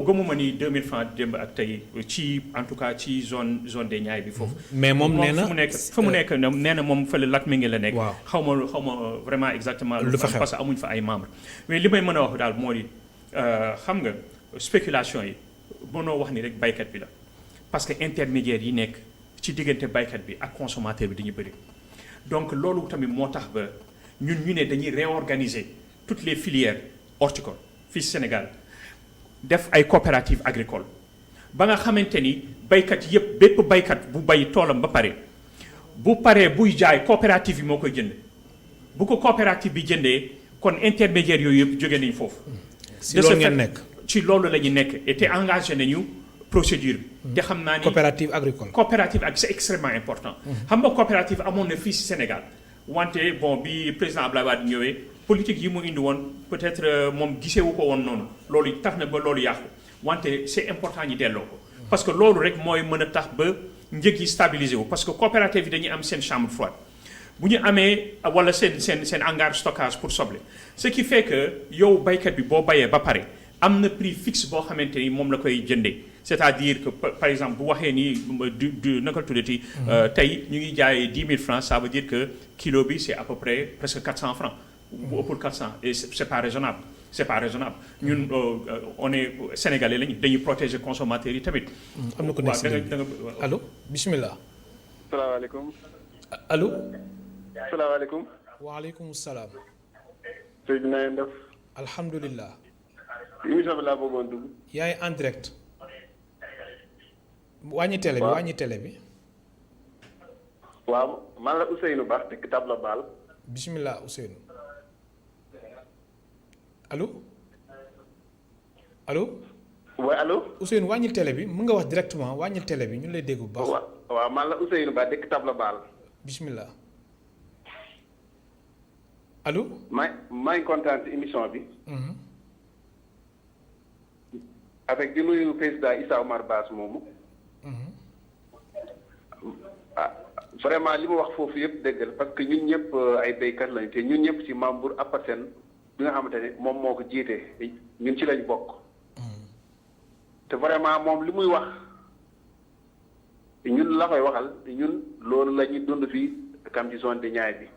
gëmuma ni 2000 francs démb ak tey ci en tout cas ci zone des Niayes bi foofu. mais moom nee na fu mu nekk nee na moom fële Latmingué la nekk. waaw xaw ma vraiment exactement. lu fa xew parce que amuñ fa ay membres. mais li may mën a wax daal moo di xam nga spéculation yi mënoo wax ni rek baykat bi la. parce que intermédiaires yi nekk ci diggante baykat bi ak consommateur bi dañu bëri donc loolu tamit moo tax ba ñun ñu ne dañuy réorganiser toutes les filières horticoles fii Sénégal def ay coopératives agricoles ba nga xamante ni baykat yépp bépp baykat bu bay toolam ba pare bu paree buy jaay coopérative yi moo koy jënd bu ko coopérative bi jëndee kon intermédiaires yooyu yëpp jóge nañu foofu. si loolu ngeen nekk ci loolu la ñu nekk et te engagé nañu. procédure bi te xam naa ni coopérative agricole c'est extrêmement important. xam nga coopérative amoon na fii si Sénégal wante bon bi président Abdoulaye Wade ñëwee politique yi mu indi woon peut-être moom gisewu ko woon noonu loolu tax na ba loolu yàqu wante c'est important ñu delloo ko. parce que loolu rek mooy mën a tax ba njëg yi stabiliser wu parce que coopérative yi dañuy am seen chambre froide bu ñu amee wala seen hangar stockage pour soble ce qui fait que yow baykat bi boo bayee ba pare am na prix fixe boo xamante ni moom la koy jëndee. c'est-à-dire que par exemple bu waxee ni du naka tuddati. tey ñu ngi jaayee 10 000 francs ça veut dire que kilo bi c'est à peu près presque 400 francs bu ëppul 400 et c'est pas raisonnable ñun on est sénégalais lañu dañuy protéger consommateurs yi tamit. am na ko nekk si allo bismillah. salaamaaleykum. allo. salaamaaleykum. waaleykum salaam. sëñ bi na ngeen def. alhamdulilah. émission bi laa bëggoon dugg. yaay en direct. wàññi télé bi. waaw man la Ousseynou Ba dëkk Tabla Baal. bismillah Ousseynou. allo. oui allo. Ousseynou wàññi télé bi mën nga wax directement wàññi télé bi ñu lay dégg bu baax. waaw man la Ousseynou Ba dëkk Tabla Baal. bismillah. allo. maa ngi kontaan ci émission bi. avec di nuyu président Issa Omar Bass moomu. vraiment li mu wax foofu yëpp dëgg la parce que ñun ñëpp ay béykat lañu te ñun ñëpp ci membre APASEN bi nga xamante ne moom moo ko jiite ñun ci lañ bokk. te vraiment moom li muy wax ñun la koy waxal ñun loolu la ñuy dund fii kam ci zone de Niayes bi.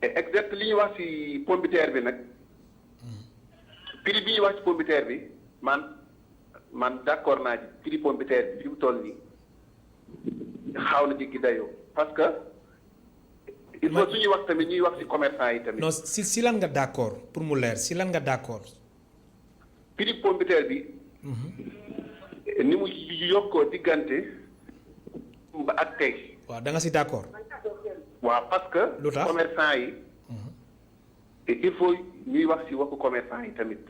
et exact li ñuy wax ci pomme de terre bi nag. prix bi ñuy wax ci pomme de terre bi man d'accord naa ci prix pomme de terre bi fi mu toll nii xaw na jéggi dayoo parce que il faut suñuy wax tamit ñuy wax ci commerçant yi tamit. non si lan nga d'accord pour mu leer si lan nga d'accord. prix pomme de terre bi. ni mu yokkoo diggante ba ak tey. waaw da nga si d'accord. waaw parce que. lu tax commerçant yi. il faut ñuy wax ci waxu commerçant yi tamit.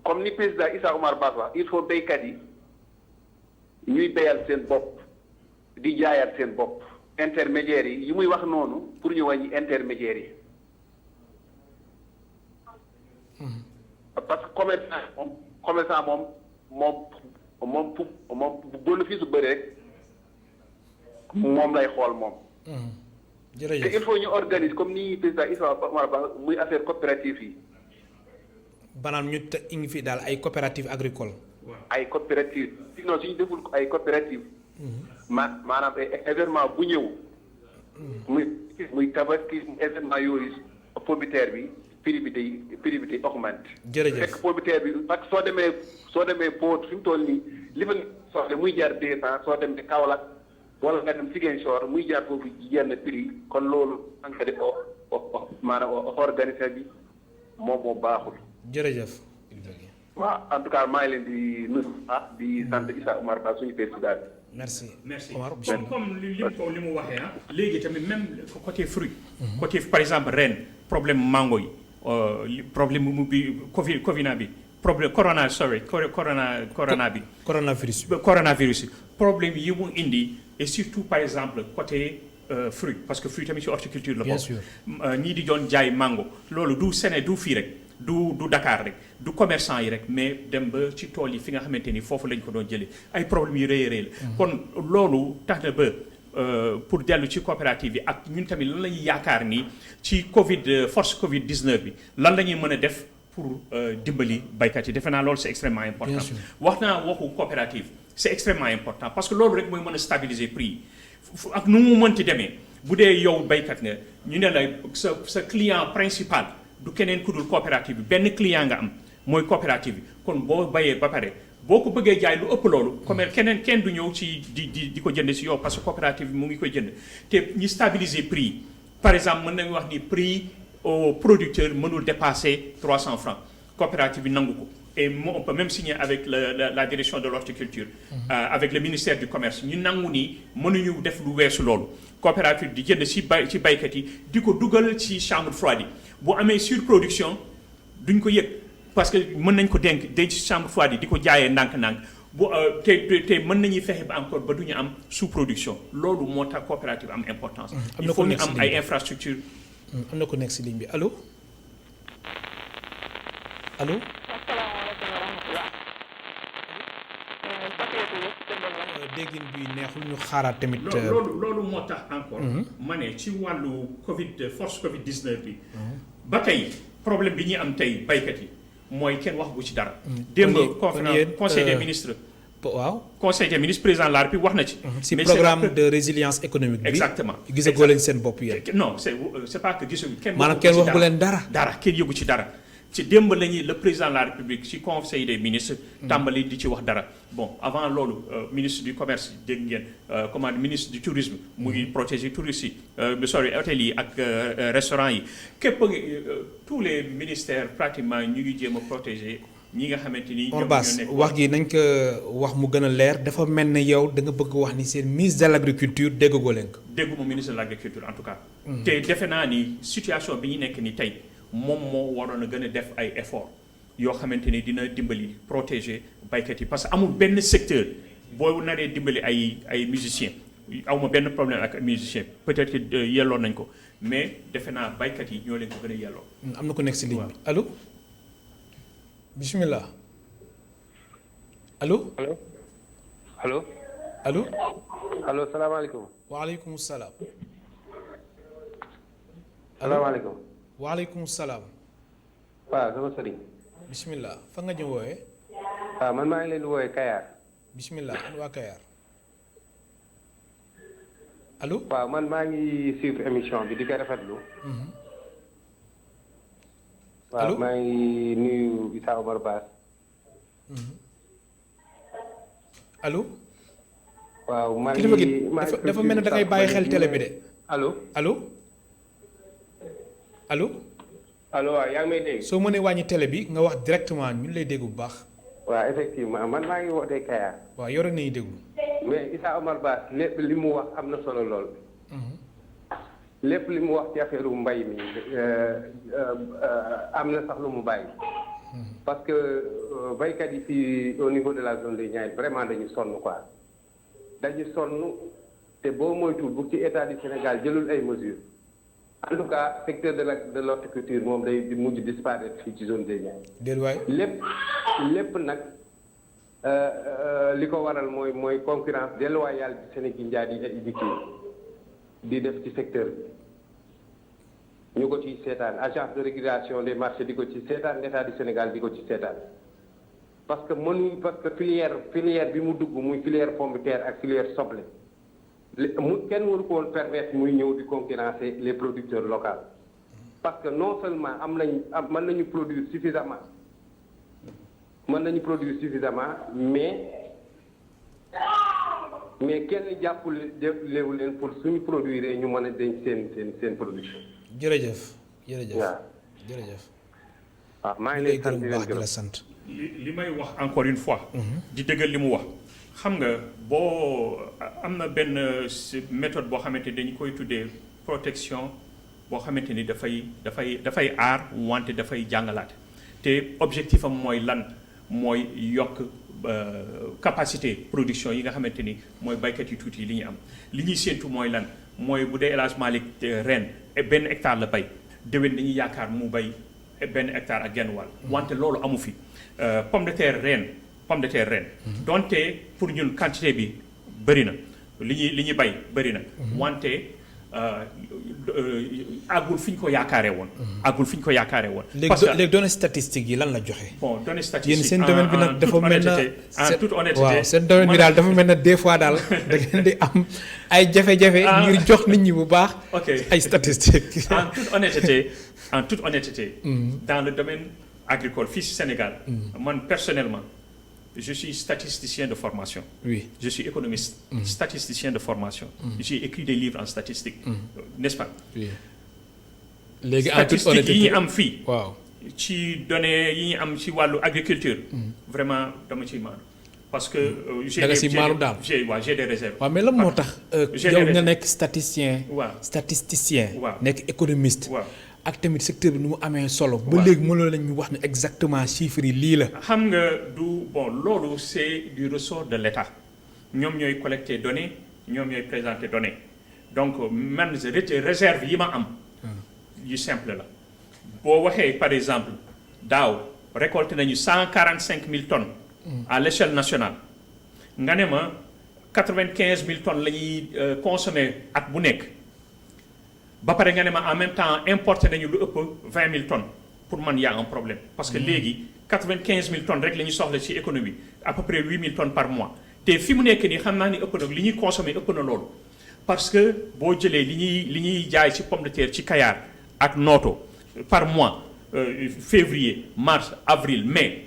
comme ni président Issa Omar Bass wax il faut béykat yi ñuy béyal seen bopp di jaayal seen bopp intermédiaires yi muy wax noonu pour ñu wàññi intermédiaires yi. parce que commerçant moom bu bénéfice bu bëri rek moom lay xool moom. jërëjëf te il faut ñu organiser comme ni président Issa Omar Bass muy affaire coopérative yi. banaam ñu ngi fi daal ay coopérative agricole. ay coopérative sinon suñu deful ay coopérative maanaam événement bu ñëw. muy tabaski événement yooyu pomme de terre bi prix bi day augmente. jërëjëf fekk pomme de terre bi parce que soo demee Pout fi mu toll nii li fa soxla muy jaar 200 soo demee Kaolack wala nga dem Ziguinchor muy jaar foofu yenn prix kon loolu nga ko def maanaam organisation bi moom moo baaxul. jërëjëf. waaw en tout cas maa ngi leen di nuyu di sant Issa Omar Ba suñu président bi. merci Omar comme li mu waxee léegi tamit même côté fruit. côté par exemple ren problème mango yi problème mu bi Covid bi problème coronavirus bi problème yi mu indi et surtout par exemple côté fruit parce que fruit tamit ci horticulture la. bien sûr ñii di doon jaay mango loolu du Sénégal du fii rek. du Dakar rek du commerçant yi rek mais dem ba ci tool yi fi nga xamante ni foofu lañ ko doon jëlee ay problèmes yu rëy a rëy la. kon loolu tax na ba pour dellu ci coopérative yi ak ñun tamit lan la ñuy yaakaar ni ci force Covid 19 bi lan la ñuy mën a def pour dimbali baykat yi defe naa loolu c'est extrêmement important. wax naa waxu coopérative c'est extrêmement important parce que loolu rek mooy mën a stabiliser prix yi ak nu mu mënti demee bu dee yow baykat nga ñu ne la sa client principal. du keneen ku dul coopérative bi benn client nga am mooy coopérative bi kon boo bayee ba pare boo ko bëggee jaay lu ëpp loolu comme kenn du ñëw ci di ko jënd si yow parce que coopérative bi mu ngi koy jënd te ñi stabiliser prix yi par exemple mën nañu wax ni prix au producteur mënul dépasser 300 francs coopérative bi nangu ko et on peut même signer avec la direction de l'horticulture avec le ministère du commerce ñu nangu ni mënuñu def lu weesu loolu coopérative di jënd ci baykat yi di ko dugal ci chambre froide yi bu amee surproduction duñ ko yëg parce que mën nañ ko denc ci chambre froide yi di ko jaayee ndànk-ndànk bu te mën nañuy fexe ba encore ba du ñu am sous-production loolu moo tax coopérative am importance. il faut ñu am ay infrastructures. am na ko nekk ci ligne bi allo. allo. asalaamaaleykum wa rahmatulah. déggin bi neexul ñu xaaraat tamit. loolu moo tax encore. ma ne ci wàllu force Covid 19 bi. ba tey problème bi ñuy am tey baykat yi mooy kenn wax bu ci dara. démb conférence conseil des ministres. waaw conseil des ministres président de la République wax na ci. ci programme de résilience économique bi. exactement gisagoo leen seen bopp yéen. non c'est pas que gisaguñ kenn. maanaam kenn waxu leen dara. kenn yëgu ci dara. ci démb lañuy le président de la République ci conseil des ministres. tàmbali di ci wax dara. bon avant loolu ministre du commerce dégg ngeen ministre du tourisme mu ngi protéger touristes yi hôtel yi ak restaurant yi képp tous les ministères pratiquement ñu ngi jéem a protéger ñi nga xamante ni. ñoom ñoo nekk wax gi nañ ko wax mu gën a leer dafa mel ne yow da nga bëgg wax ni seen ministre de l'agriculture déggoo leen ko. dégguma ministre de l'agriculture en tout cas. te defe naa ni situation bi ñu nekk ni tey. moom moo waroon a gën a def ay effort yoo xamante ni dina dimbali protéger baykat yi parce que amul benn secteur boo naree dimbali ay musiciens awma benn problème ak musiciens peut-être que yelloon nañ ko mais defe naa baykat yi ñoo leen ko gën a yelloo. am na ko nekk si ligne bi allo bismillah allo. allo salaamaaleykum. waaleykum salaam. salaamaaleykum. waaleykum salaam. waaw sama sëriñ. bismillah fa nga ñu wooyee. waaw man maa ngi leen di wooyee Kayar. bismillah an waa Kayar. allo. waaw man maa ngi suivre émission bi di ko rafetlu. waaw maa ngi nuyu Issa Omar Bass. allo. waaw maa ngi kilifa gi dafa mel ne da ngay bàyyi xel télé bi de. allo. allo. waaw yaa ngi may dégg. soo mënee wàññi télé bi nga wax directement ñun lay dégg bu baax. waaw effectivement man maa ngi wootee Kayar. waaw yow rek nañuy déglu. mais Issa Omar Bass lépp li mu wax am na solo lool. lépp li mu wax ci affaire mbay mi am na sax lu mu bàyyi. parce que baykat yi fii au niveau de la zone des Niayes vraiment dañu sonn quoi. dañu sonn te boo moytuwul bu ci état du Sénégal jëlul ay mesures. en tout cas secteur de l'horticulture moom day mujj disparaître fii ci zone des Niayes. déedwaay lépp nag li ko waral mooy concurrence déloyale bi Sénégal di def ci secteur bi. ñu ko ci seetaan agence de régulation des marchés di ko ci seetaan état du Sénégal di ko ci seetaan parce que filière bi mu dugg muy filière pomme de terre ak filière soble kenn waru ko woon permettre muy ñëw di concurrencer les producteurs locaux parce que non seulement mën nañu produire suffisamment mais kenn jàppale leen pour suñu produire ñu mën a denc seen production. jërëjëf. waaw jërëjëf. waaw maa ngi lay gërëm bu baax di la sant. li may wax encore une fois. di dëggal li mu wax. xam nga boo am na benn méthode boo xamante ni dañu koy tuddee protection boo xamante ni dafay aar wante dafay jàngalaate te objectif am mooy lan mooy yokk capacité production yi nga xamante ni mooy baykat yi tuuti yi li ñu am li ñuy séentu mooy lan mooy bu dee El Hadj Malick ren benn hectare la bay déwén dañuy yaakaar mu bay benn hectare ak genn wàll wante loolu amu fi pomme de terre ren donte pour ñun quantité bi bëri na li ñuy bay bëri na wante àggul fi ñu ko yaakaaree woon. léegi données statistiques yi lan la joxe. bon données statistiques yéen seen domaine bi nag dafa mel na en toute honnêteté waaw seen domaine bi daal dafa mel na des fois daal da ngeen di am ay jafe-jafe. ngir jox nit ñi bu baax. ay statistiques. en toute honnêteté. dans le domaine agricole fii ci Sénégal. man personnellement. Je suis statisticien de formation. Oui. Je suis économiste, statisticien de formation. J'ai écrit des livres en statistique, n'est-ce pas? Oui. Les statistiques yi ñu am fii. waaw ci données yi ñu am ci wàllu agriculture. vraiment dama ciy maanu. parce que da nga si maanu daal j'ai des réserves. waaw mais lan moo tax. yow nga nekk statisticien. waaw statisticien. waaw nekk économiste. waaw. ak tamit secteur bi nu mu amee solo. ba léegi mënoo la ñu wax ne exactement chiffres yi lii la. xam nga du bon loolu c'est du ressort de l'État ñoom ñooy collecter données ñoom ñooy présenter données donc man réserve yi ma am. yu simple la. boo waxee par exemple daaw récolté nañu 145 000 tonnes. à l'échelle nationale. nga ne ma 95 000 tonnes la ñuy consommer at bu nekk. ba pare nga ne ma en même temps importé nañu lu ëpp 20 000 tonnes pour man y a un problème parce que léegi 95 000 tonnes rek la ñu soxla ci économie à peu près 8 000 tonnes par mois te fi mu nekk nii xam naa ni ëpp na li ñuy consommer ëpp na loolu parce que boo jëlee li ñuy jaay ci pomme de terre ci Kayar ak Noto par mois février mars avril mai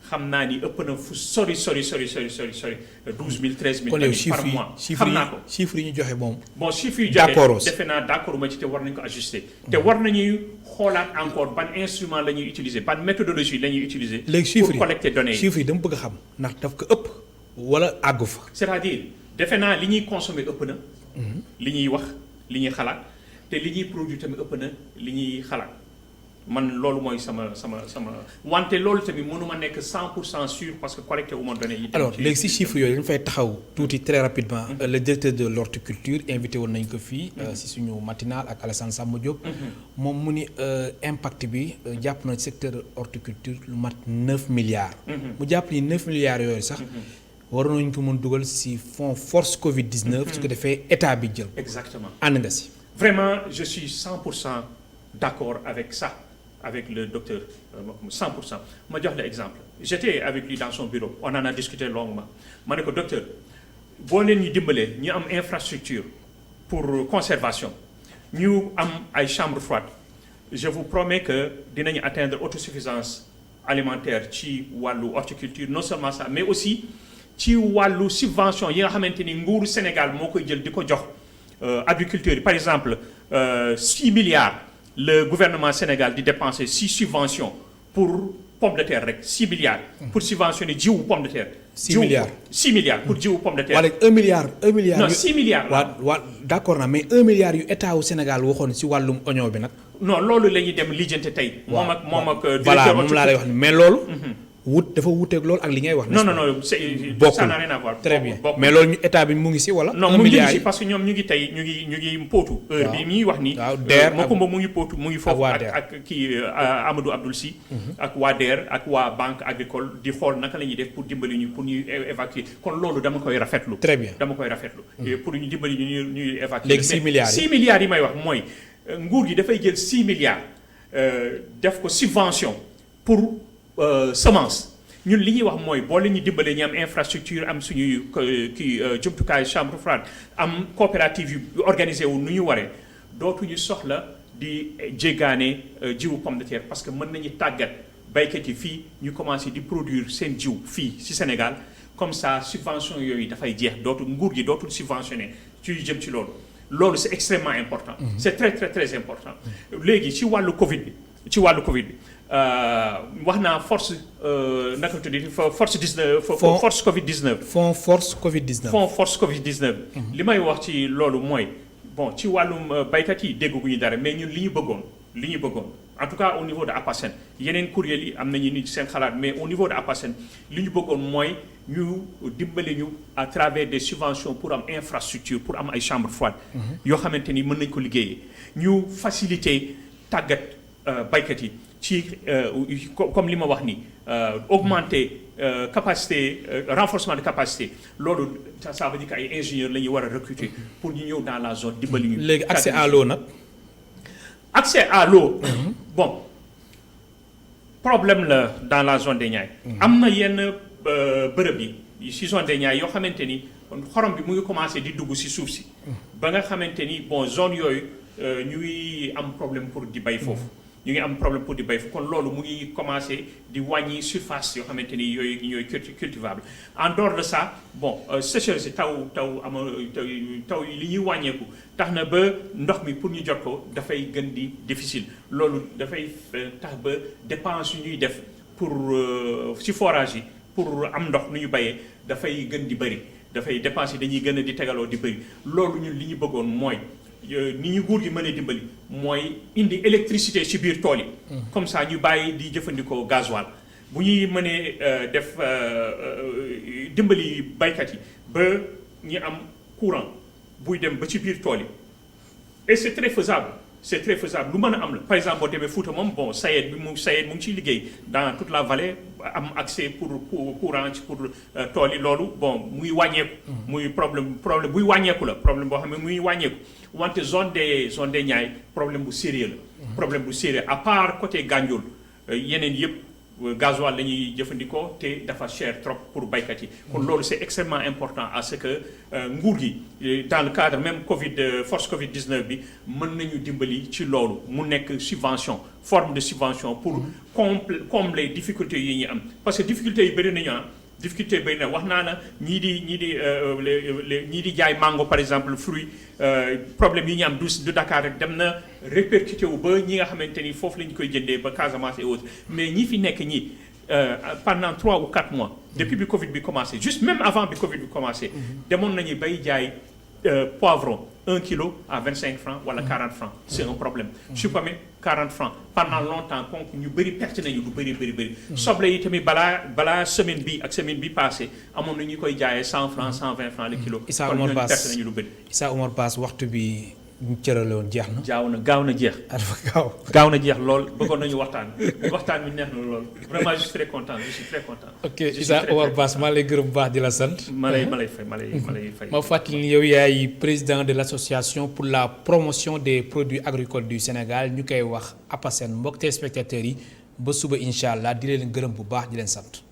xam naa ni ëpp na fu sori 12 000 13 000 tonnes par mois xam naa ko chiffres yi ñu joxe moom. bon chiffres yi joxe defe naa d'accord ma ci te war nañu ko ajuster. te war nañuy xoolaat encore ban instrument la ñuy utiliser ban méthodologie la ñuy utiliser. léegi chiffres yi pour collecter données yi chiffres yi dama bëgg a xam ndax daf ko ëpp wala àggu fa. c'est-à-dire defe naa li ñuy consommer ëpp na. li ñuy wax li ñuy xalaat te li ñuy produire tamit ëpp na li ñuy xalaat. man loolu mooy sama wante loolu tamit mënuma nekk 100% sûr parce que collecté wu ma données yi. alors léegi si chiffres yooyu dañu fay taxaw tuuti très rapidement. le directeur de l'horticulture invité woon nañ ko fii. si suñu matinal ak Alassane Samba Diop. moom mu ni impact bi jàpp na secteur horticulture lu mat 9 milliards. mu jàpp ni 9 milliards yooyu sax. waroon nañu ko mën dugal si fonds force Covid 19. su ko defee état bi jël. exactement ànd nga si. vraiment je suis 100% d'accord avec ça. avec le docteur 100%. ma jox la exemple j'étais avec lui dans son bureau on en a discuté longuement ma ne ko docteur boo leen ñu dimbalee ñu am infrastructure pour conservation ñu am ay chambres froides je vous promets que dinañu atteindre autosuffisance alimentaire ci wàllu horticulture non seulement ça mais aussi ci wàllu subvention yi nga xamante ni nguuru Sénégal moo koy jël di ko jox agriculteurs yi par exemple 6 milliards le gouvernement Sénégal di dépenser 6 subventions pour pomme de terre rek 6 milliards. pour subventionner jiwu pomme de terre. 6 milliards 6 milliards pour jiwu pomme de terre. wala 1 milliard 1 milliard. non 6 milliards. waaw d'accord na mais 1 milliard yu état wu Sénégal waxoon si wàllum oignon bi nag. non loolu la ñuy dem lijjante tey. moom ak voilà moom laa lay wax mais loolu. dafa wuuteeg loolu ak li ngay wax. non ça n'a rien à voir. très bien mais loolu ñu état bi mu ngi si wala. non mu ngi si parce que ñoom ñu ngi tey ñu ngi Potou. heure bi mi wax ni. waaw DER ak Makumba mu ngi Potou mu ngi foofu ak kii Amadou Abdoul Sy. ak waa DER ak waa banque agricole di xool naka la ñuy def pour dimbali ñu pour ñuy évacuer kon loolu dama koy rafetlu. très bien dama koy rafetlu. pour ñu dimbali ñu ñuy évacuer. léegi 6 milliards yi 6 milliards yi may wax mooy nguur gi dafay jël 6 milliards def ko subvention pour semence. ñun li ñuy wax mooy boo leen ñu dimbalee ñu am infrastructure am suñuy kii jumtukaay chambre froide am coopérative yu organisé wu nu ñu waree dootuñu soxla di jéggaane jiwu pomme de terre parce que mën nañu tàggat baykat yi fii ñu commencé di produire seen jiw fii ci Sénégal comme ça subvention yooyu dafay jeex nguur gi dootul subventionné ci jëm ci loolu c'est extrêmement important. c'est très très très important. léegi ci wàllu Covid bi wax naa force naka tudd force 19 force Covid 19. fonds force Covid 19. fonds force Covid 19. li may wax ci loolu mooy bon ci wàllum baykat yi dégguñu dara mais ñun li ñu bëggoon en tout cas au niveau de APASEN yeneen kuréel yi am nañu ni seen xalaat mais au niveau de APASEN li ñu bëggoon mooy ñu dimbali ñu à travers des subventions pour am infrastructure pour am ay chambres froides. yoo xamante ni mën nañ ko liggéeyee ñu faciliter tàggat baykat yi ci comme li ma wax ni augmenter capacité renforcement de capacité loolu ça veut dire que ay ingénieurs la ñuy war a recruter pour ñu ñëw dans la zone dimbali ñu. léegi accès à l'eau nag. accès à l'eau bon problème la dans la zone des Niayes. am na yenn bërëb yi ci zone des Niayes yoo xamante ni xorom bi mu ngi commencé di dugg ci suuf si. ba nga xamante ni bon zone yooyu ñu ngi am problème pour di bay foofu. ñu ngi am problème pour di bay foofu kon loolu mu ngi commencé di wàññi surface yoo xamante ni yooyu ñooy cultivable en dehors de ça bon sécheresse taw yi li ñuy wàññeeku tax na ba ndox mi pour ñu jot ko dafay gën di difficile loolu dafay tax ba dépense yu ñuy def pour ci forage yi pour am ndox nu ñu bayee dafay gën di bëri dafay dépense yi dañuy gën a di tegaloo di bëri loolu ñun li ñu bëggoon mooy ni ñu nguur gi mën a dimbali mooy indi électricité ci biir tool yi. comme ça ñu bàyyi di jëfandikoo gasoil bu ñuy mënee def dimbali baykat yi ba ñu am courant buy dem ba ci biir tool yi et c'est très faisable lu mën a am la par exemple boo demee Fouta moom bon SAED mu ngi ciy liggéey dans toute la vallée am accès pour courant ci pour tool yi loolu bon muy wàññeeku. muy problème buy wàññeeku la problème boo xam ne muy wàññeeku wante zone des Niayes problème bu sérieux la. problème bu sérieux à part côté Gandiol yeneen yëpp gasoil la ñuy jëfandikoo te dafa cher trop pour baykat yi. kon loolu c'est extrêmement important à ce que nguur gi dans le cadre même force Covid 19 bi mën nañu dimbali ci loolu mu nekk subvention forme de subvention pour combler difficultés yi ñuy am parce que difficultés yi bëri nañu difficulté bëri na wax naa la ñii di jaay mango par exemple fruit problème yi ñu am du Dakar rek dem na répercuté wu ba ñi nga xamante ni foofu la ñu koy jëndee ba Casamance et autres mais ñi fi nekk ñi pendant 3 ou 4 mois depuis bi Covid bi commencé juste même avant bi Covid bi commencé demoon nañu bay jaay poivron 1 kilo à 25 francs wala 40 francs c'est un problème supame 40 francs pendant longtemps donc ñu bëri perte nañu lu bëri soble yi tamit balaa semaine bi passé amoon na ñu koy jaayee 100 francs 120 francs le kilo kon ñooñu perte nañu lu bëri Issa Omar Bass waxtu bi ñu cëraloon jeex na. gaaw na jeex. gaaw na jeex lool bëggoon nañu waxtaan bi neex na lool vraiment je suis très content. ok Issa Omar Bass maa lay gërëm bu baax di la sant. ma lay fay. ma fàttali ni yow yaay président de l'association pour la promotion des produits agricoles du Sénégal ñu koy wax APASEN mbokk téléspectateurs yi ba suba incha allah di leen gërëm bu baax di leen sant.